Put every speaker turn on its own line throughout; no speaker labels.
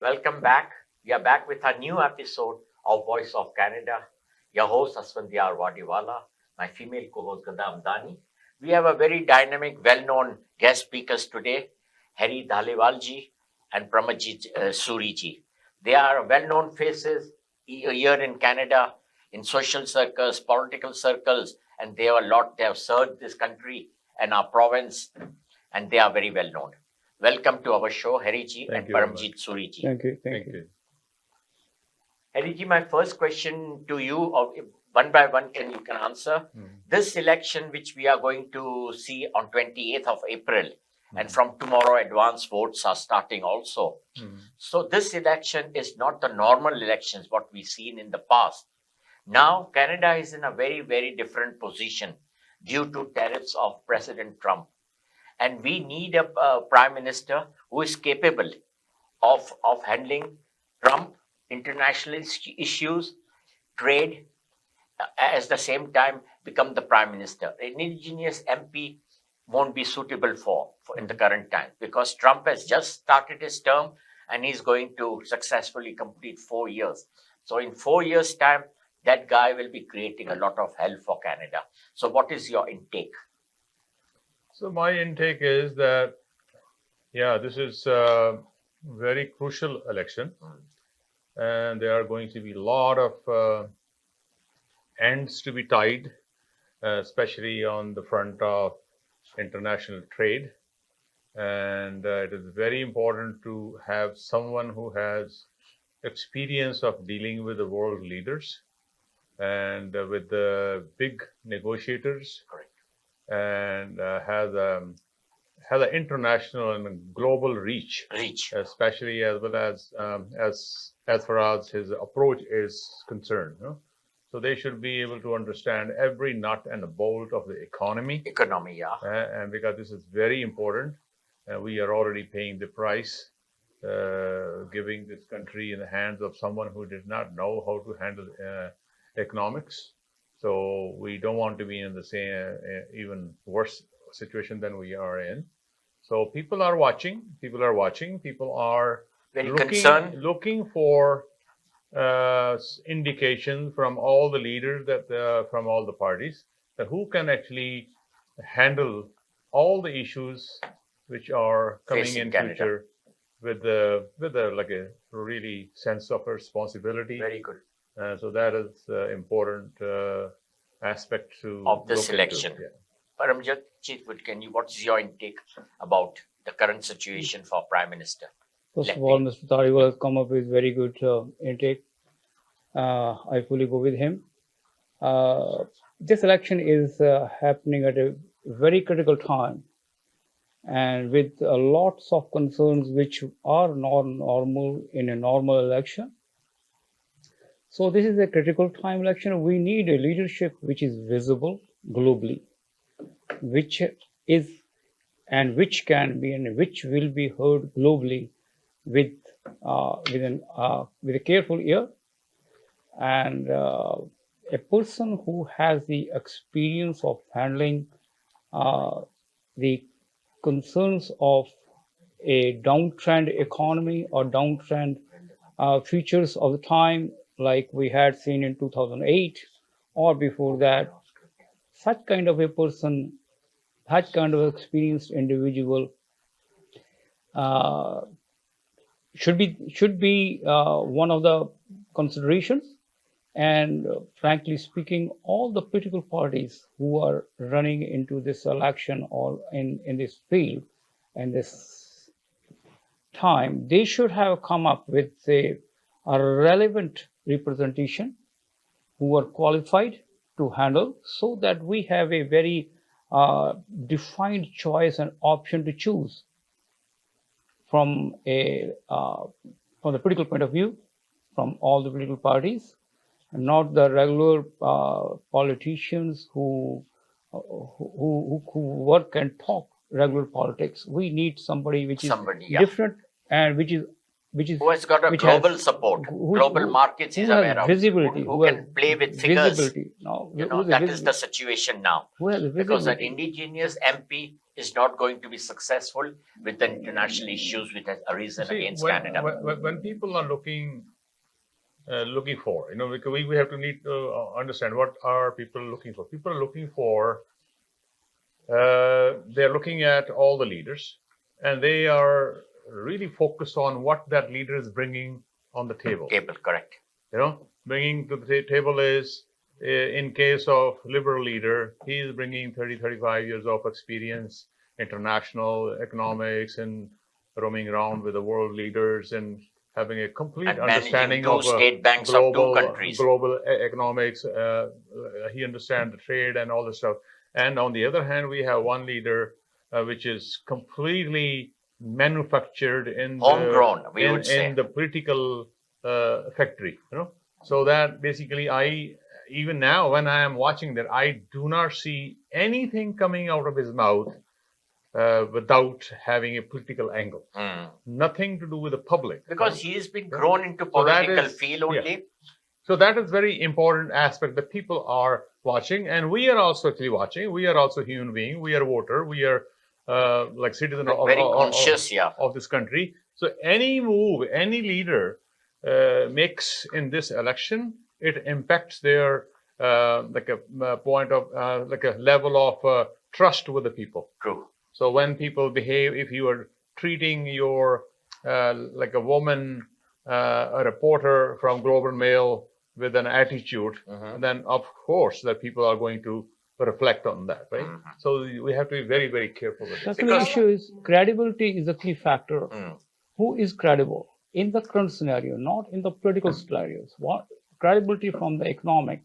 welcome back. We are back with a new episode of Voice of Canada. Your host, Asphandiar Wadiwalla, my female co-host, Ghada Hamadani. We have a very dynamic, well-known guest speakers today, Harry Dhaliwal ji and Paramjit Suri ji. They are well-known faces here in Canada, in social circles, political circles, and they have served this country and our province, and they are very well-known. Welcome to our show, Harry ji and Paramjit Suri ji.
Thank you.
Harry ji, my first question to you, one by one, you can answer. This election, which we are going to see on 28th of April, and from tomorrow, advance votes are starting also. So this election is not the normal elections, what we've seen in the past. Now, Canada is in a very, very different position due to tariffs of President Trump. And we need a prime minister who is capable of handling Trump, international issues, trade, at the same time become the prime minister. An indigenous MP won't be suitable for in the current time because Trump has just started his term and he's going to successfully complete 4 years. So in 4 years' time, that guy will be creating a lot of hell for Canada. So what is your intake?
So my intake is that, this is a very crucial election, and there are going to be a lot of ends to be tied, especially on the front of international trade. And it is very important to have someone who has experience of dealing with the world leaders and with the big negotiators.
Correct.
And has an international and global reach, especially as well as far as his approach is concerned. So they should be able to understand every nut and bolt of the economy. And because this is very important, we are already paying the price, giving this country in the hands of someone who did not know how to handle economics. So we don't want to be in the same, even worse situation than we are in. So people are watching. People are
very concerned,
looking for indications from all the leaders from all the parties that who can actually handle all the issues which are coming
facing
in
Canada
future with a like a really sense of responsibility.
Very good.
So that is important aspect
of this election. Paramjit, what is your intake about the current situation for Prime Minister?
First of all, Mr. Dhaliwal has come up with very good intake. I fully go with him. This election is happening at a very critical time and with lots of concerns which are not normal in a normal election. So this is a critical time election. We need a leadership which is visible globally, which is and which can be and which will be heard globally with a careful ear, and a person who has the experience of handling the concerns of a downtrend economy or downtrend features of the time, like we had seen in 2008 or before that. Such kind of a person, such kind of experienced individual should be one of the considerations. And frankly speaking, all the political parties who are running into this election or in this field and this time, they should have come up with a relevant representation who are qualified to handle, so that we have a very defined choice and option to choose from the political point of view, from all the political parties, and not the regular politicians who work and talk regular politics. We need somebody which is different and which is
who has got a global support, global markets is aware of,
visibility,
who can play with figures.
No,
that is the situation now, because an indigenous MP
Yeah.
is not going to be successful with the international issues which has arisen
See,
against Canada.
when people are looking for, because we have to need to understand what are people looking for. People are looking for, they're looking at all the leaders, and they are really focused on what that leader is bringing on the table.
Correct.
Bringing to the table is, in case of liberal leader, he is bringing 30-35 years of experience, international economics, and roaming around with the world leaders and having a complete
And
understanding
managing two
of
state banks of two countries.
global economics. He understands the trade and all this stuff. And on the other hand, we have one leader which is completely manufactured in
Homegrown,
in the political factory. So that basically, even now when I am watching that, I do not see anything coming out of his mouth without having a political angle. Nothing to do with the public.
Because he has been grown into political field only.
Yeah. So that is very important aspect that people are watching, and we are also actually watching. We are also human beings. We are voter. We are like citizen
Very conscious,
of this country. So any move, any leader makes in this election, it impacts their like a point of like a level of trust with the people.
True.
So when people behave, if you are treating your like a woman, a reporter from Global Mail with an attitude, then of course that people are going to reflect on that, right? So we have to be very, very careful with this.
The issue is credibility is a key factor. Who is credible in the current scenario, not in the political scenarios? What credibility from the economic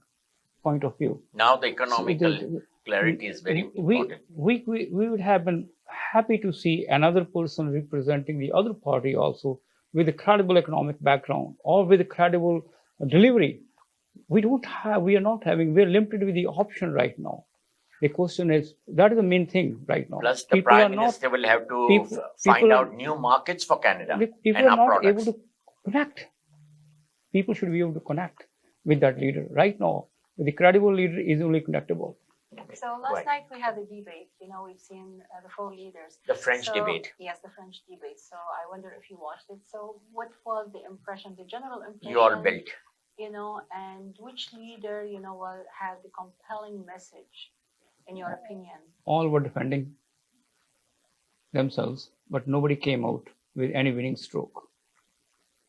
point of view?
Now the economical clarity is very important.
We would have been happy to see another person representing the other party also with a credible economic background or with a credible delivery. We are not having, we're limited with the option right now. The question is, that is the main thing right now.
Plus the Prime Minister will have to find out new markets for Canada.
People are not able to connect. People should be able to connect with that leader. Right now, the credible leader is only connectable.
So last night we had a debate. We've seen the four leaders.
The French debate.
Yes, the French debate. So I wonder if you watched it. So what was the impression, the general impression?
You all built.
And which leader, will have the compelling message, in your opinion?
All were defending themselves, but nobody came out with any winning stroke.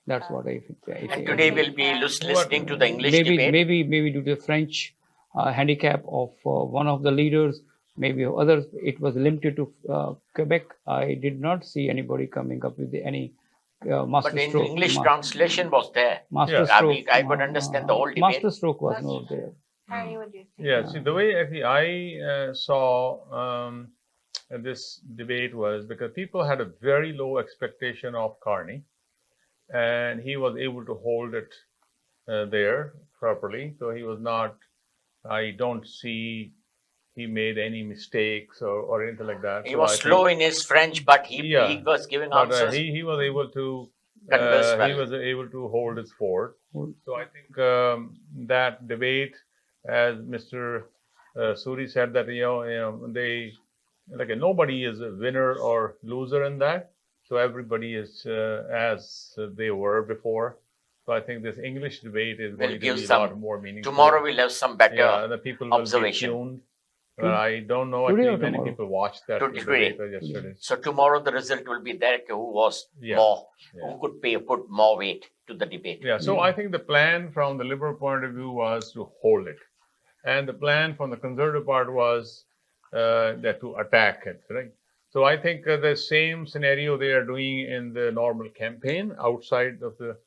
That's what I think.
And today we'll be listening to the English debate.
Maybe due to the French handicap of one of the leaders, maybe others, it was limited to Quebec. I did not see anybody coming up with any master
but in
stroke.
English translation was there.
Master stroke.
I could understand the whole debate.
Master stroke was not there.
Harry, what do you think?
Yeah, see, the way actually I saw this debate was because people had a very low expectation of Carney, and he was able to hold it there properly. So he was not, I don't see he made any mistakes or anything like that.
He
So
was slow in his French, but he was giving
but
answers.
he was able to
Converse well.
he was able to hold his fort. So I think that debate, as Mr. Suri said, that they like nobody is a winner or loser in that. So everybody is as they were before. So I think this English debate is going to be a lot more meaningful.
Tomorrow we'll have some better
the people
observation.
Will be tuned. I don't know if many people watched that debate yesterday.
So tomorrow the result will be there. Who was more, who could put more weight to the debate.
Yeah. So I think the plan from the Liberal point of view was to hold it, and the plan from the Conservative part was that to attack it, right? So I think the same scenario they are doing in the normal campaign outside of the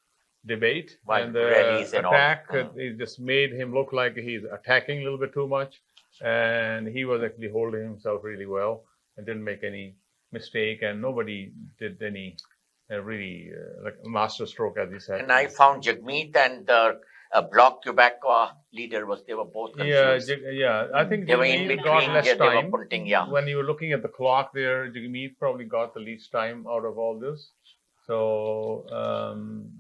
debate. And the attack, it just made him look like he's attacking a little bit too much. And he was actually holding himself really well and didn't make any mistake. And nobody did any really like master stroke, as he said.
And I found Jagmeet and the Bloc Quebec leader they were both confused.
I think
they were in between.
Got less time.
They were putting,
When you were looking at the clock there, Jagmeet probably got the least time out of all this. So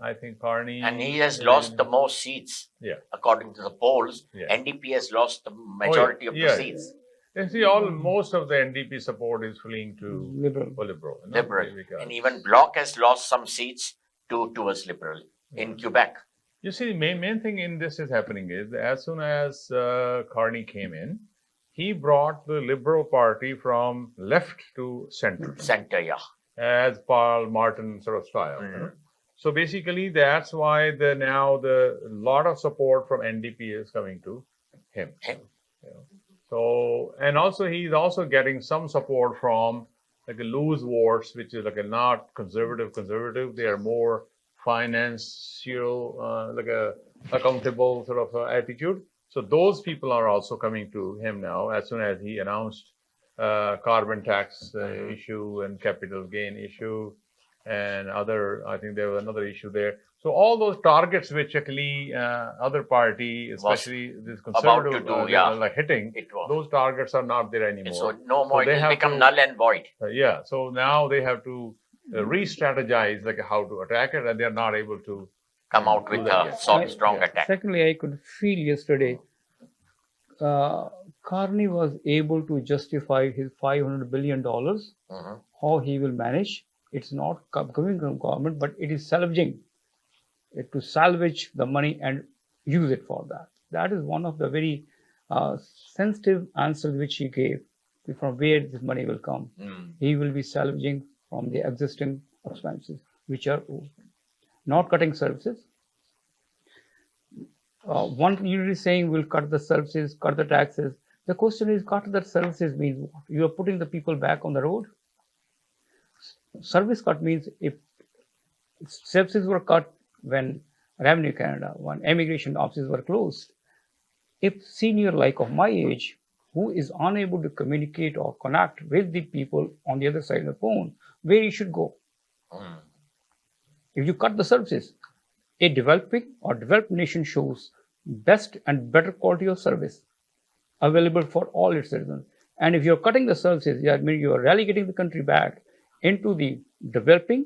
I think Carney...
And he has lost the most seats, according to the polls. NDP has lost the majority of the seats.
You see, most of the NDP support is fleeing to
Liberal.
Liberal.
Liberal.
Because
And even Bloc has lost some seats towards Liberal in Quebec.
you see, the main thing in this is happening is as soon as Carney came in, he brought the Liberal Party from left to center.
Center, yeah.
As Paul Martin sort of style. So basically, that's why now the lot of support from NDP is coming to him. So, and also he's also getting some support from like a loose votes, which is like a not conservative. They are more financial, like a accountable sort of attitude. So those people are also coming to him now as soon as he announced carbon tax issue and capital gain issue and other, I think there was another issue there. So all those targets which actually other party, especially this conservative, like hitting, those targets are not there anymore.
So no more, it will become null and void.
Yeah, so now they have to re-strategize like how to attack it, and they're not able to
come out with a strong attack.
Secondly, I could feel yesterday, Carney was able to justify his $500 billion, how he will manage. It's not coming from government, but it is salvaging it to salvage the money and use it for that. That is one of the very sensitive answers which he gave from where this money will come. He will be salvaging from the existing expenses, which are not cutting services. One leader is saying we'll cut the services, cut the taxes. The question is, cut the services means what? You are putting the people back on the road. Service cut means if services were cut when Revenue Canada, when immigration offices were closed. If senior like of my age, who is unable to communicate or connect with the people on the other side of the phone, where you should go? If you cut the services, a developing or developed nation shows best and better quality of service available for all its citizens. And if you're cutting the services, that means you are relegating the country back into the developing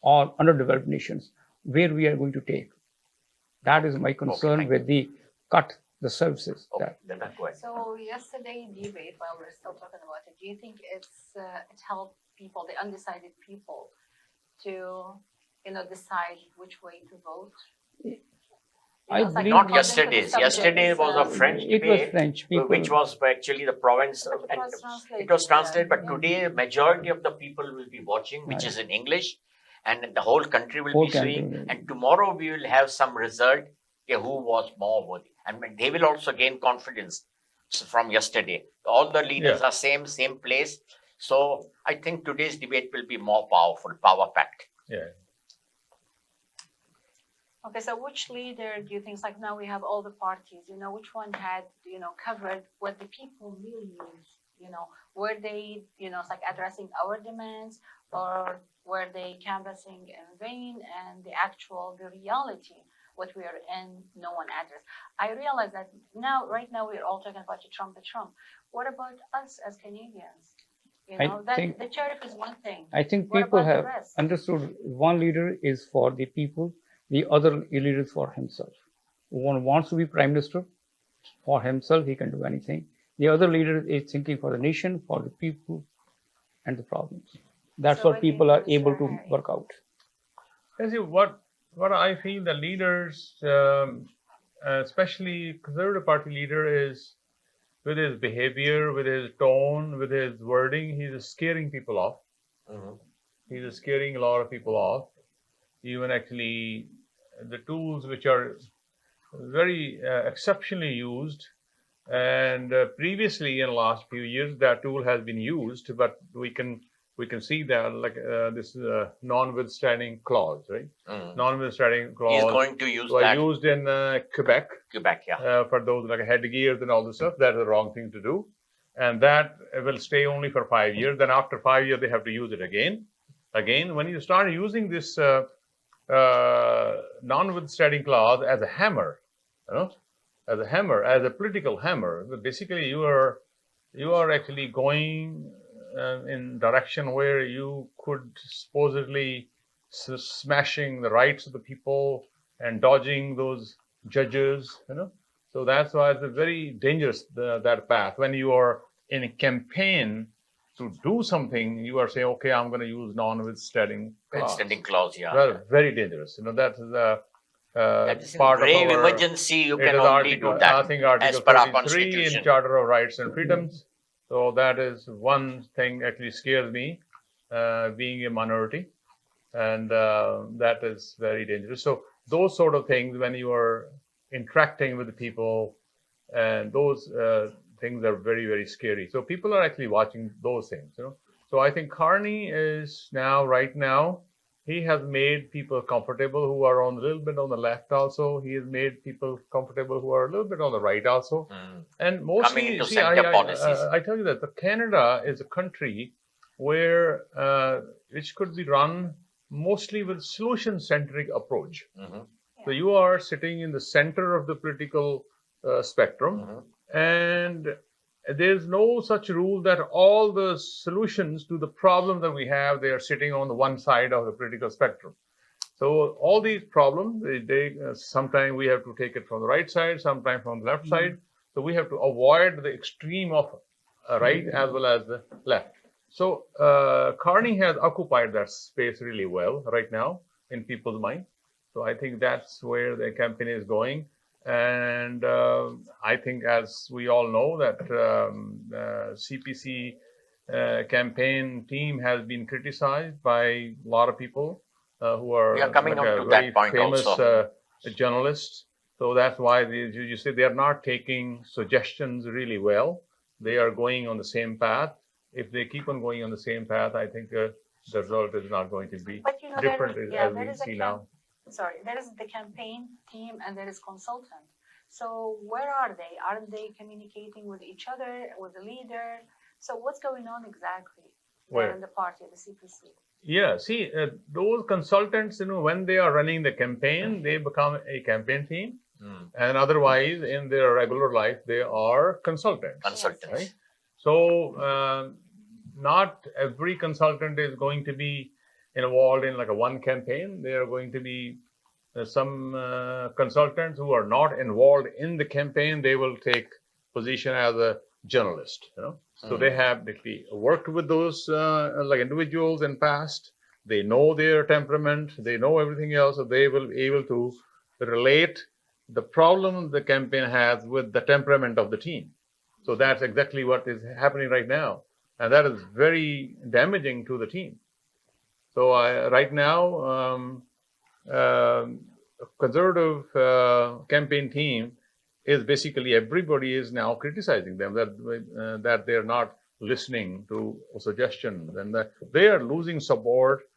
or underdeveloped nations, where we are going to take. That is my concern with the cut the services.
So yesterday debate, while we're still talking about it, do you think it's helped people, the undecided people, to decide which way to vote?
I believe
not yesterday's. Yesterday was a French debate.
It was French people.
Which was actually the province. It was translated, but today majority of the people will be watching, which is in English, and the whole country will be seeing. And tomorrow we will have some result who was more worthy, and they will also gain confidence from yesterday. All the leaders are same place. So I think today's debate will be more powerful, power packed.
Yeah.
Okay, so which leader do you think, like now we have all the parties, which one had, covered what the people really need? Were they, it's like addressing our demands, or were they canvassing in vain, and the reality, what we are in, no one addressed? I realize that right now we're all talking about the Trump. What about us as Canadians? The tariff is one thing.
I think people have understood one leader is for the people, the other leader is for himself. One wants to be prime minister. For himself, he can do anything. The other leader is thinking for the nation, for the people, and the problems. That's what people are able to work out.
See, what I feel the leaders, especially Conservative Party leader, is with his behavior, with his tone, with his wording, he's scaring people off. He's scaring a lot of people off. Even actually, the tools which are very exceptionally used, and previously in the last few years that tool has been used, but we can see that like this non-withstanding clause, right? Non-withstanding clause.
He's going to use that.
Used in Quebec.
Quebec, yeah.
For those like headgears and all this stuff, that's the wrong thing to do, and that will stay only for 5 years. Then after 5 years, they have to use it again. When you start using this non-withstanding clause as a hammer, as a political hammer, basically you are actually going in direction where you could supposedly smashing the rights of the people and dodging those judges, So that's why it's a very dangerous that path when you are in a campaign to do something, you are saying, okay, I'm going to use non-withstanding clause.
Withstanding clause, yeah.
Well, very dangerous. That is
That is in
part of
grave
our
emergency. You
it
can
is
only
article,
do that
I think Article
as per our
33
constitution.
in Charter of Rights and Freedoms. So that is one thing actually scares me, being a minority, and that is very dangerous. So those sort of things, when you are interacting with the people, and those things are very, very scary. So people are actually watching those things. So I think Carney is right now, he has made people comfortable who are on a little bit on the left also. He has made people comfortable who are a little bit on the right also. And mostly,
Coming into center policies.
I tell you that Canada is a country where which could be run mostly with solution-centric approach. So you are sitting in the center of the political spectrum, and there's no such rule that all the solutions to the problem that we have, they are sitting on the one side of the political spectrum. So all these problems, they sometimes we have to take it from the right side, sometimes from the left side. So we have to avoid the extreme of right as well as the left. So Carney has occupied that space really well right now in people's mind. So I think that's where the campaign is going. And I think, as we all know, that CPC campaign team has been criticized by a lot of people who are
coming up to that point
famous
also.
Journalists. So that's why you say they are not taking suggestions really well. They are going on the same path. If they keep on going on the same path, I think the result is not going to be different as we see now.
Sorry, there is the campaign team and there is consultant. So where are they? Aren't they communicating with each other, with the leader? So what's going on exactly there in the party, the CPC?
Yeah, see, those consultants, when they are running the campaign, they become a campaign team. And otherwise, in their regular life, they are consultants. Right? So not every consultant is going to be involved in like a one campaign. There are going to be some consultants who are not involved in the campaign. They will take position as a journalist. So they have worked with those like individuals in past. They know their temperament. They know everything else. So they will be able to relate the problem the campaign has with the temperament of the team. So that's exactly what is happening right now, and that is very damaging to the team. So right now, conservative campaign team is basically everybody is now criticizing them that they're not listening to suggestions, and that they are losing support.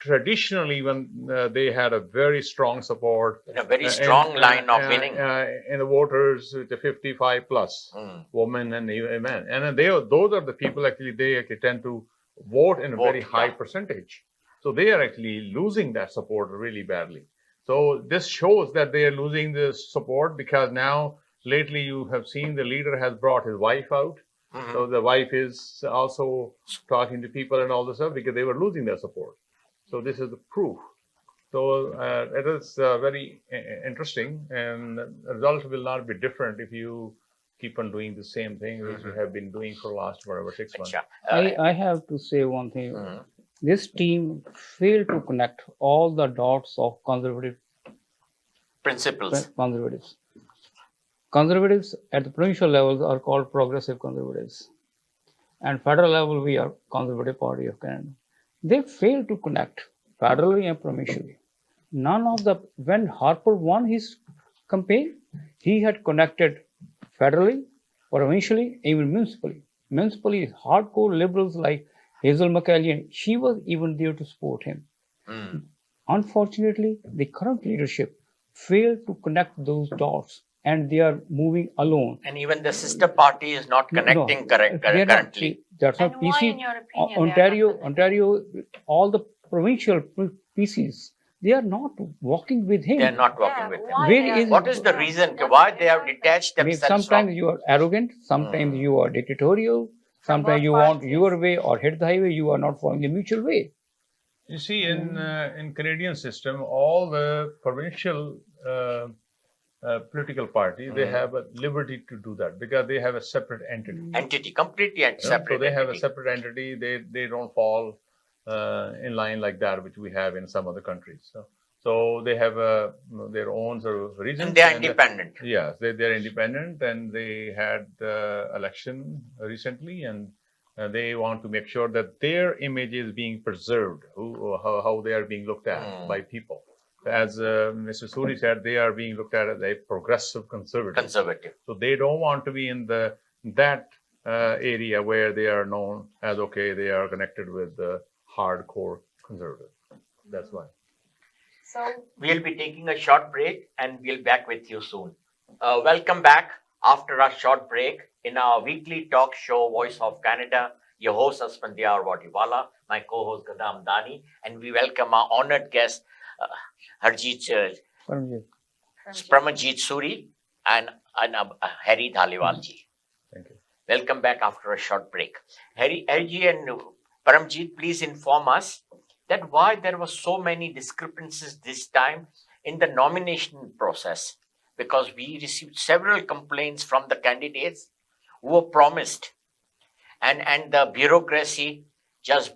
Traditionally, when they had a very strong support,
a very strong line of winning
in the voters, the 55 plus women and men, and those are the people actually they tend to vote in a very high percentage. So they are actually losing that support really badly. So this shows that they are losing the support because now lately you have seen the leader has brought his wife out. So the wife is also talking to people and all this stuff because they were losing their support. So this is the proof. So it is very interesting, and the result will not be different if you keep on doing the same thing which you have been doing for the last whatever 6 months.
I have to say one thing. This team failed to connect all the dots of conservative
principles.
Conservatives at the provincial levels are called progressive conservatives, and federal level we are Conservative Party of Canada. They failed to connect federally and provincially. When Harper won his campaign, he had connected federally, provincially, even municipally. Municipally, hardcore liberals like Hazel McCallion, she was even there to support him. Unfortunately, the current leadership failed to connect those dots, and they are moving alone.
And even the sister party is not connecting currently.
That's not
And
PC.
why, in your opinion,
Ontario, all the provincial PCs, they are not walking with him.
They are not walking with him. What is the reason why they have detached themselves?
Sometimes you are arrogant, sometimes you are dictatorial, sometimes you want your way or hit the highway, you are not following the mutual way.
You see, in Canadian system, all the provincial political party, they have a liberty to do that because they have a separate entity.
Completely and separate.
So they have a
entity.
separate entity. They don't fall in line like that, which we have in some other countries. So they have their own sort of reasons.
And they are independent.
Yes, they're independent, and they had election recently, and they want to make sure that their image is being preserved, how they are being looked at by people. As Mr. Suri said, they are being looked at as a progressive conservative. So they don't want to be in that area where they are known as, okay, they are connected with the hardcore conservative. That's why.
So
we'll be taking a short break and we'll be back with you soon. Welcome back after a short break in our weekly talk show, Voice of Canada. Your host, Asphandiar Wadiwalla, my co-host, Ghada Hamadani, and we welcome our honored guest, Paramjit Suri and Harry Dhaliwal ji.
Thank you.
Welcome back after a short break. Harry and Paramjit, please inform us that why there were so many discrepancies this time in the nomination process, because we received several complaints from the candidates who were promised, and the bureaucracy just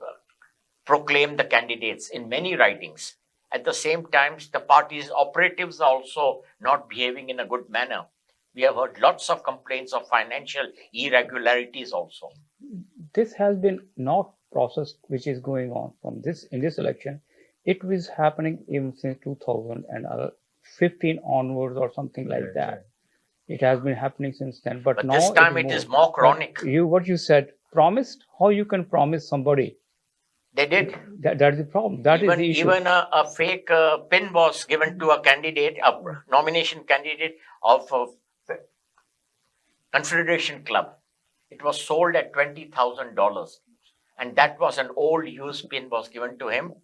proclaimed the candidates in many writings. At the same time, the party's operatives are also not behaving in a good manner. We have heard lots of complaints of financial irregularities also.
This has been not process which is going on from in this election. It was happening even since 2015 onwards or something like that. It has been happening since then, but now
this time it is more chronic.
What you said, promised, how you can promise somebody?
They did.
That's the problem. That is the issue.
Even a fake pin was given to a candidate, a nomination candidate of a Confederation Club. It was sold at $20,000. And that was an old used pin was given to him.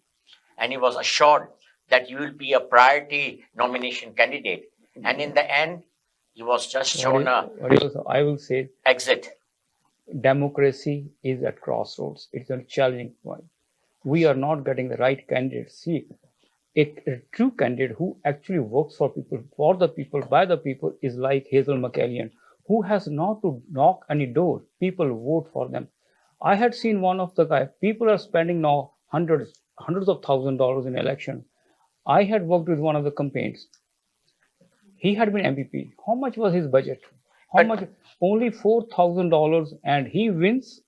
And he was assured that you will be a priority nomination candidate. And in the end, he was just shown
I will say
exit.
Democracy is at crossroads. It's a challenging point. We are not getting the right candidate. See, a true candidate who actually works for people, for the people, by the people is like Hazel McCallion, who has not to knock any door. People vote for them. I had seen one of the guys. People are spending now hundreds of $1,000s in election. I had worked with one of the campaigns. He had been MVP. How much was his budget? How much? Only $4,000, and he wins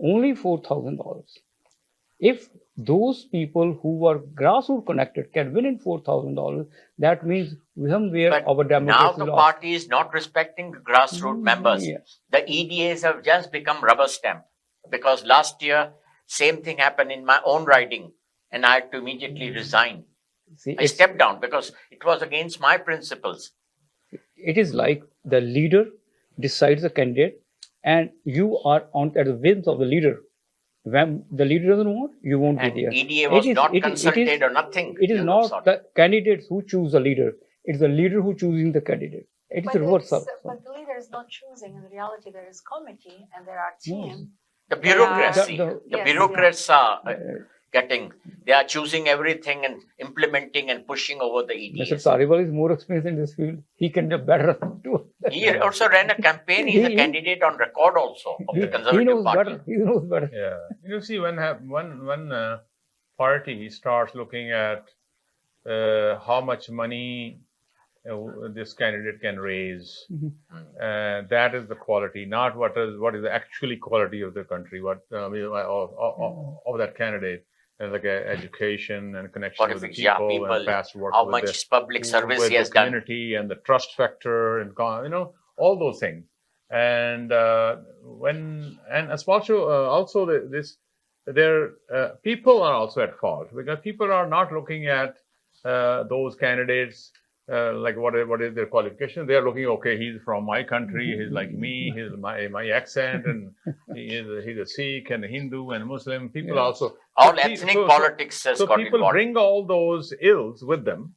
only $4,000. If those people who were grassroots connected can win in $4,000, that means somewhere our democracy
now the
lost.
party is not respecting the grassroots members.
Yes.
The EDAs have just become rubber stamp, because last year same thing happened in my own riding, and I had to immediately resign.
See,
I stepped down because it was against my principles.
It is like the leader decides the candidate, and you are at the whims of the leader. When the leader doesn't want, you won't
And
be there.
EDA was not consulted or nothing.
It is not the candidates who choose the leader. It's the leader who choosing the candidate. It is reverse.
But the leader is not choosing. In reality, there is committee and there are team.
The bureaucracy.
The
bureaucrats are they are choosing everything and implementing and pushing over the EDAs.
Mr. Dhaliwal is more experienced in this field. He can do better.
He also ran a campaign. He's a candidate on record also of the Conservative Party.
He knows better.
Yeah, you see, when party starts looking at how much money this candidate can raise, that is the quality, not what is the actually quality of the country, of that candidate. Like education and connection with the people and past work
how
with
much public service he has
the community and the trust factor and all those things. And people are also at fault, because people are not looking at those candidates like what is their qualification. They are looking, okay, he's from my country, he's like me, he's my accent, and he's a Sikh and a Hindu and a Muslim. People also
all ethnic politics has got
people
involved.
bring all those ills with them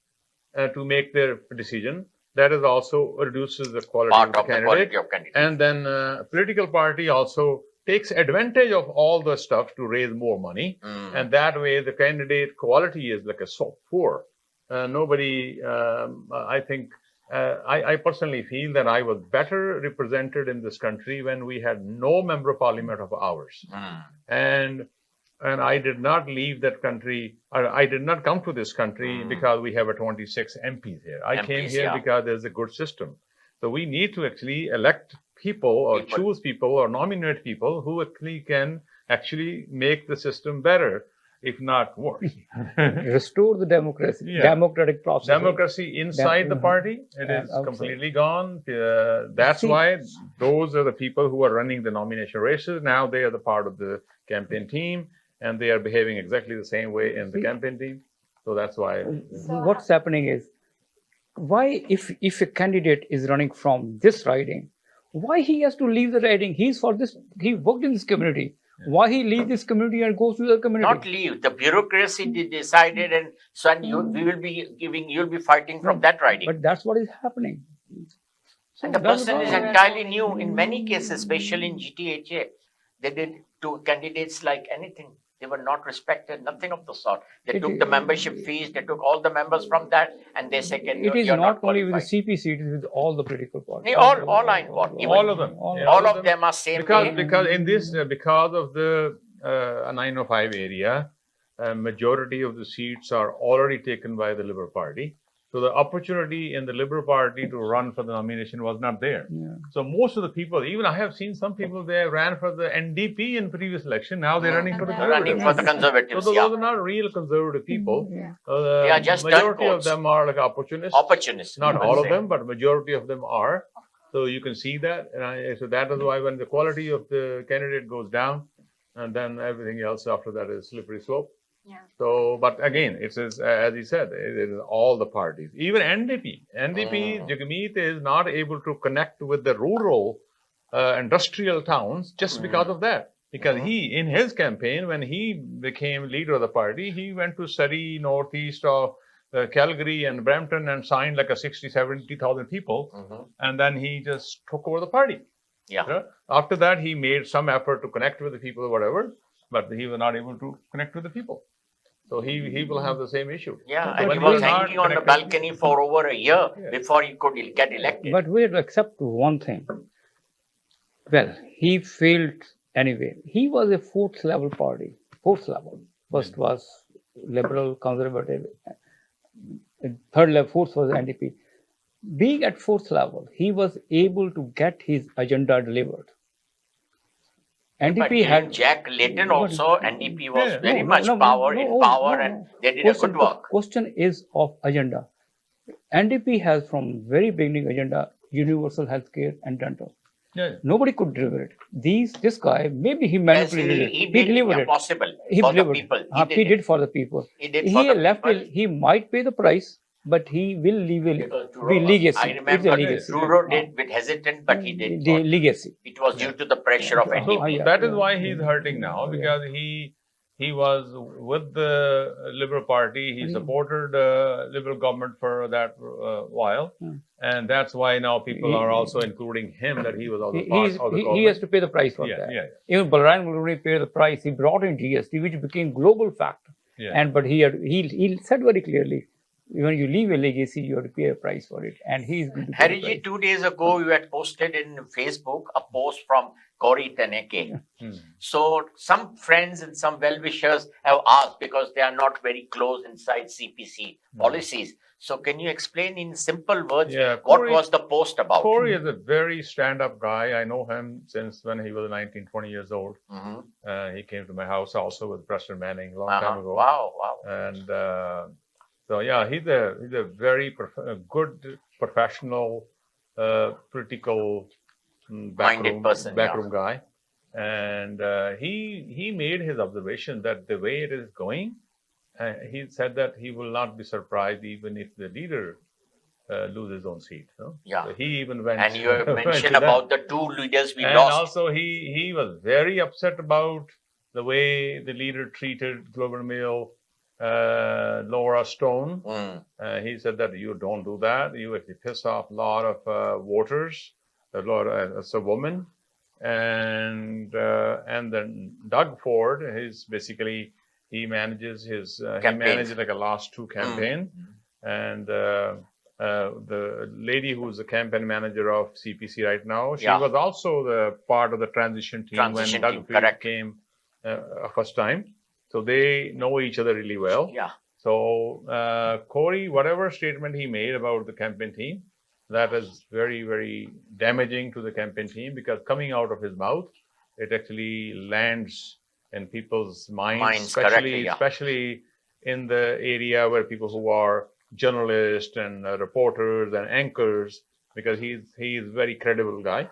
to make their decision. That is also reduces the quality of the candidate. And then political party also takes advantage of all the stuff to raise more money, and that way the candidate quality is like so poor. Nobody, I think, I personally feel that I was better represented in this country when we had no member of parliament of ours. And I did not leave that country, or I did not come to this country because we have a 26 MPs here. I came here because there's a good system. So we need to actually elect people or choose people or nominate people who actually can actually make the system better, if not worse.
Restore the democracy, democratic process.
Democracy inside the party, it is completely gone. That's why those are the people who are running the nomination races. Now they are the part of the campaign team, and they are behaving exactly the same way in the campaign team. So that's why.
What's happening is, why if a candidate is running from this riding, why he has to leave the riding? He's for this, he worked in this community. Why he leave this community and goes to the community?
Not leave. The bureaucracy decided, and so we will be giving. You'll be fighting from that riding.
But that's what is happening.
And the person is entirely new. In many cases, especially in GTHA, they did to candidates like anything. They were not respected, nothing of the sort. They took the membership fees, they took all the members from that, and they say,
it is not only with the CPC, it is with all the political parties.
All I involved.
All of them.
All of them are same.
Because in this, because of the 905 area, majority of the seats are already taken by the Liberal Party. So the opportunity in the Liberal Party to run for the nomination was not there. So most of the people, even I have seen some people, they ran for the NDP in previous election. Now they're running for the
Conservatives.
So those are not real conservative people.
They are just
majority of them are like opportunists.
Opportunists.
Not all of them, but majority of them are. So you can see that. And so that is why when the quality of the candidate goes down, and then everything else after that is slippery slope.
Yeah.
So, but again, it is, as he said, it is all the parties. Even NDP, Jagmeet is not able to connect with the rural industrial towns just because of that. Because he, in his campaign, when he became leader of the party, he went to Surrey, northeast of Calgary and Brampton, and signed like a 60, 70,000 people. And then he just took over the party. After that, he made some effort to connect with the people or whatever, but he was not able to connect with the people. So he will have the same issue.
And he was hanging on the balcony for over a year before he could get elected.
But we have to accept one thing. Well, he failed anyway. He was a fourth level party. Fourth level. First was Liberal, Conservative. Third level, fourth was NDP. Being at fourth level, he was able to get his agenda delivered.
NDP had Jack Layton also. NDP was very much in power, and they did a good work.
Question is of agenda. NDP has from very beginning agenda universal healthcare and dental. Nobody could deliver it. This guy, maybe he manipulated it.
He delivered it. Possible for the people.
He did for the people. He left it. He might pay the price, but he will leave a legacy.
I remember Truro did with hesitant, but he did.
The legacy.
It was due to the pressure of NDP.
So that is why he's hurting now, because he was with the Liberal Party. He supported Liberal government for that while. And that's why now people are also including him, that he was also part of the government.
He has to pay the price for that. Even Balram Mulrooney paid the price. He brought in GST, which became global factor. But he said very clearly, when you leave a legacy, you have to pay a price for it. And he's going to pay
Harry ji, 2 days ago, you had posted in Facebook a post from Corey Taneke. So some friends and some well-wishers have asked, because they are not very close inside CPC policies. So can you explain in simple words what was the post about?
Corey is a very stand-up guy. I know him since when he was 19, 20 years old. He came to my house also with Preston Manning a long time ago.
Wow.
And so yeah, he's a very good professional, political backroom guy. And he made his observation that the way it is going, he said that he will not be surprised even if the leader loses his own seat. No?
So
he even went.
And you have mentioned about the two leaders we lost.
And also he was very upset about the way the leader treated Glover Mill, Laura Stone. He said that you don't do that. You actually piss off a lot of voters. As a woman, and then Doug Ford is basically he manages his he managed like a last two campaign, and the lady who's the campaign manager of CPC right now, she
Yeah.
was also the part of the transition team
Transition
when
team,
Doug Field
correct.
came first time. So they know each other really well.
Yeah.
So Corey, whatever statement he made about the campaign team, that is very, very damaging to the campaign team, because coming out of his mouth, it actually lands in people's minds,
correctly, yeah.
especially in the area where people who are journalists and reporters and anchors, because he's a very credible guy.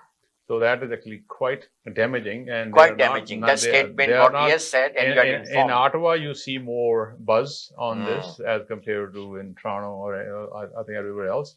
So that is actually quite damaging. And
Quite damaging. That statement, what he has said, and you are
in
informed.
Ottawa, you see more buzz on
Mm.
this as compared to in Toronto or I think everywhere else.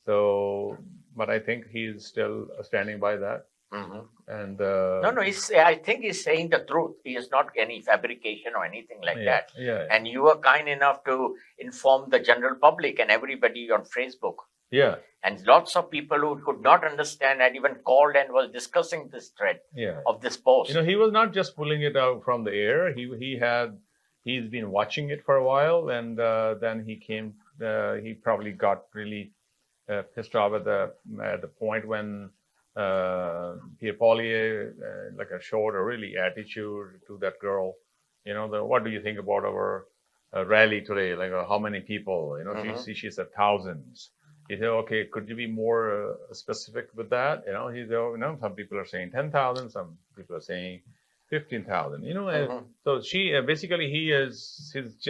So, but I think he's still standing by that.
Mhm.
And
No, I think he's saying the truth. He is not any fabrication or anything like that.
Yeah.
And you were kind enough to inform the general public and everybody on Facebook.
Yeah.
And lots of people who could not understand had even called and was discussing this thread
Yeah.
of this post.
You know, he was not just pulling it out from the air. He's been watching it for a while, and then he came. He probably got really pissed off at the point when Pierre Pollier showed a really attitude to that girl. You know, what do you think about our rally today? Like how many people? You know,
Mhm.
she said thousands. He said, okay, could you be more specific with that? You know, he said, you know, some people are saying 10,000, some people are saying 15,000. You know,
Mhm.
so she basically he's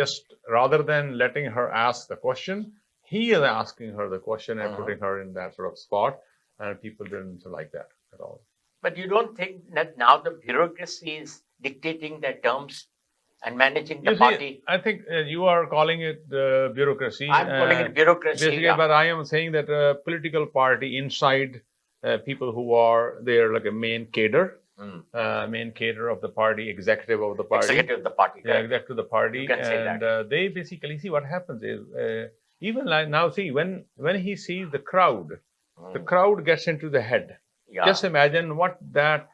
just, rather than letting her ask the question, he is asking her the question and putting her in that sort of spot, and people didn't like that at all.
But you don't think that now the bureaucracy is dictating their terms and managing the
You see,
party?
I think you are calling it bureaucracy.
I'm calling it bureaucracy.
Basically,
Yeah.
but I am saying that a political party inside people who are there, like a main cadre, main cadre of the party, executive of the party.
Executive of the party.
Yeah,
correct.
executive of the party.
You can say
And
that.
they basically see what happens is, even like now, see, when he sees the crowd gets into the head.
Yeah.
Just imagine what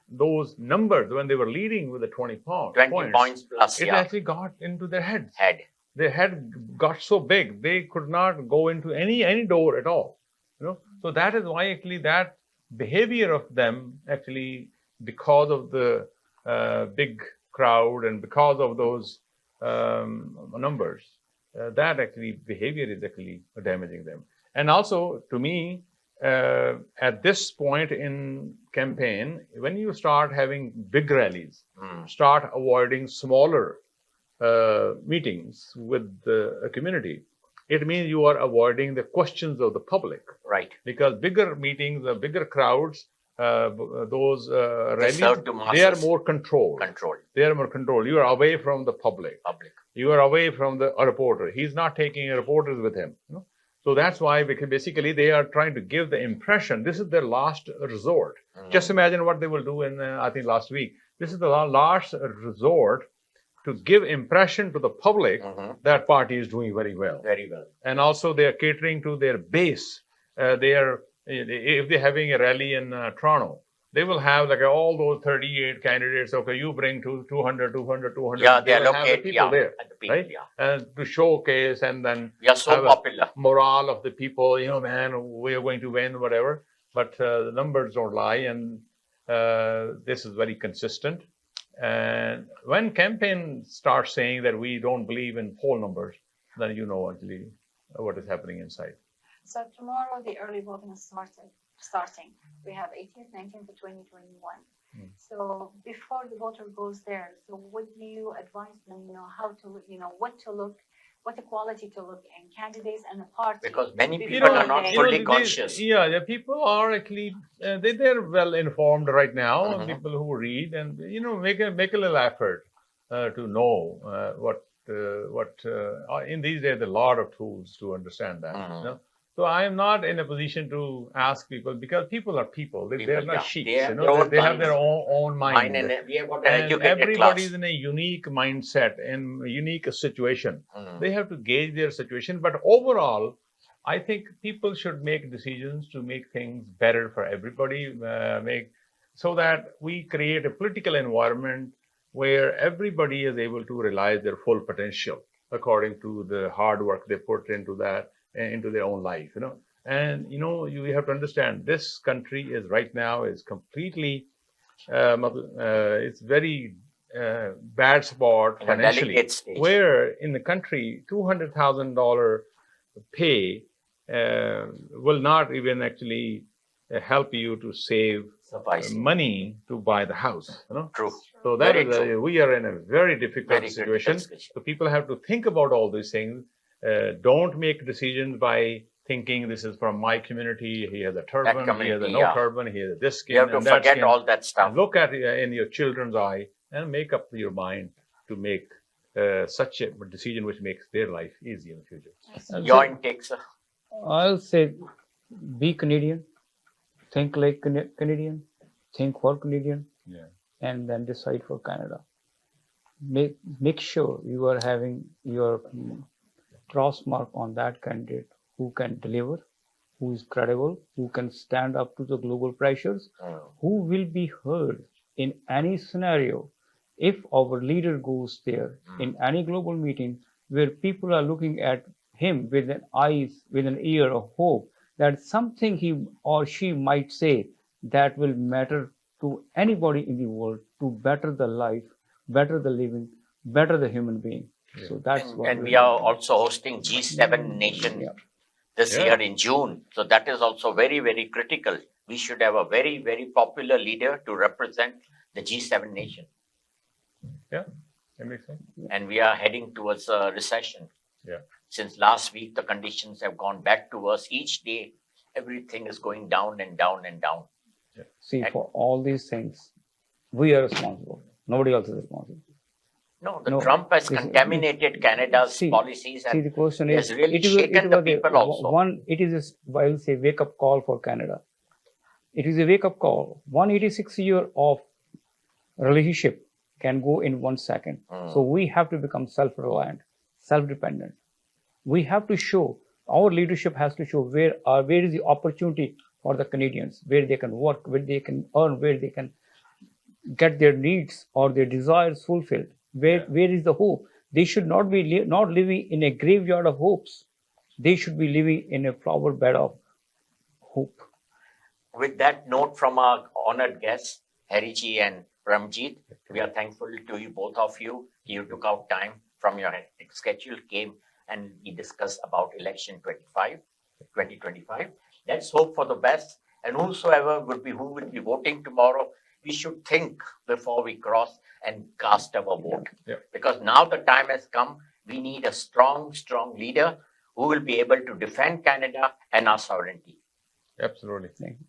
those numbers, when they were leading with the 20 points.
20 points plus,
It
yeah.
actually got into their heads.
Head.
Their head got so big they could not go into any door at all. You know, so that is why actually that behavior of them actually, because of the big crowd and because of those numbers, that actually behavior is actually damaging them. And also, to me, at this point in campaign, when you start having big rallies, start avoiding smaller meetings with the community, it means you are avoiding the questions of the public.
Right.
Because bigger meetings, bigger crowds, those rallies,
serve to masses.
they are more controlled. They are more controlled. You are away from the public. You are away from a reporter. He's not taking reporters with him. You know? So that's why, because basically they are trying to give the impression this is their last resort. Just imagine what they will do in, I think last week. This is the last resort to give impression to the public that party is doing very well.
Very well.
And also they are catering to their base. If they're having a rally in Toronto, they will have like all those 38 candidates. Okay, you bring 200.
Yeah,
they will have the people there, right?
Yeah.
And to showcase and then
we are so popular.
Morale of the people, you know, man, we are going to win, whatever. But the numbers don't lie, and this is very consistent. And when campaign starts saying that we don't believe in poll numbers, then you know actually what is happening inside.
So tomorrow the early voting is starting. We have 18th, 19th to 2021. So before the voter goes there, so what do you advise them, you know, how to, you know, what equality to look in candidates and the party?
Because many people are not fully conscious.
The people are actually, they're well informed right now, people who read and, you know, make a little effort to know what in these days, there are a lot of tools to understand that. You know? So I am not in a position to ask people, because people are people. They're not sheep. They have their own mind.
And we have got
And
educated
everybody
class.
is in a unique mindset and unique situation. They have to gauge their situation. But overall, I think people should make decisions to make things better for everybody, so that we create a political environment where everybody is able to realize their full potential according to the hard work they put into that into their own life, And you have to understand, this country is right now is completely, it's very bad spot
In a
financially.
delicate stage.
Where in the country, $200,000 pay will not even actually help you to save
Sufficing.
money to buy the house.
True.
So that
Very
is
true.
we are in a very difficult
Very
situation.
critical situation.
So people have to think about all these things. Don't make decisions by thinking this is from my community. He has a turban. He has a
community,
no
yeah.
turban. He has this skin.
You have to
and that
forget
skin.
all that stuff.
And look at it in your children's eye and make up your mind to make such a decision which makes their life easy in the future.
Your intake, sir.
I'll say be Canadian, think like Canadian, think for Canadian,
Yeah.
and then decide for Canada. Make sure you are having your cross mark on that candidate who can deliver, who is credible, who can stand up to the global pressures, who will be heard in any scenario. If our leader goes there in any global meeting where people are looking at him with an eyes, with an ear of hope, that something he or she might say that will matter to anybody in the world to better the life, better the living, better the human being.
Yeah.
So that's what
And we are also hosting G7 nation
Yeah.
this
Yeah.
year in June. So that is also very, very critical. We should have a very, very popular leader to represent the G7 nation.
Yeah, that makes sense.
And we are heading towards a recession.
Yeah.
Since last week, the conditions have gone back to worse. Each day, everything is going down and down and down.
See, for all these things, we are responsible. Nobody else is responsible.
No,
No,
Trump has
this-
contaminated Canada's
See-
policies
See,
and
the question
he
is,
has really
it
shaken the
was
people also.
One, it is a, I will say, wake-up call for Canada. It is a wake-up call. 186 year of relationship can go in 1 second. So we have to become self-reliant, self-dependent. We have to show, our leadership has to show where is the opportunity for the Canadians, where they can work, where they can earn, where they can get their needs or their desires fulfilled. Where is the hope? They should not be not living in a graveyard of hopes. They should be living in a flower bed of hope.
With that note from our honored guests, Hariji and Paramjit, we are thankful to you, both of you. You took out time from your hectic schedule, came and we discussed about election 2025. Let's hope for the best. And whosoever who will be voting tomorrow, we should think before we cross and cast our vote.
Yeah.
Because now the time has come, we need a strong leader who will be able to defend Canada and our sovereignty.
Absolutely.
Thank you.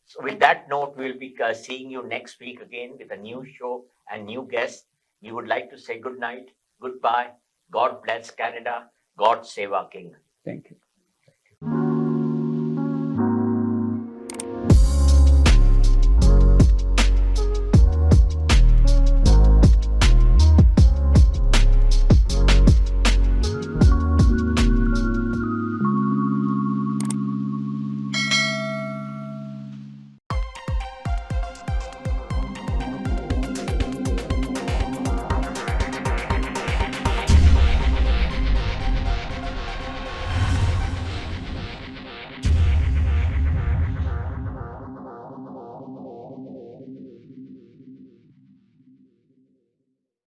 So with that note, we'll be seeing you next week again with a new show and new guests. We would like to say good night, goodbye. God bless Canada. God save our King.
Thank you.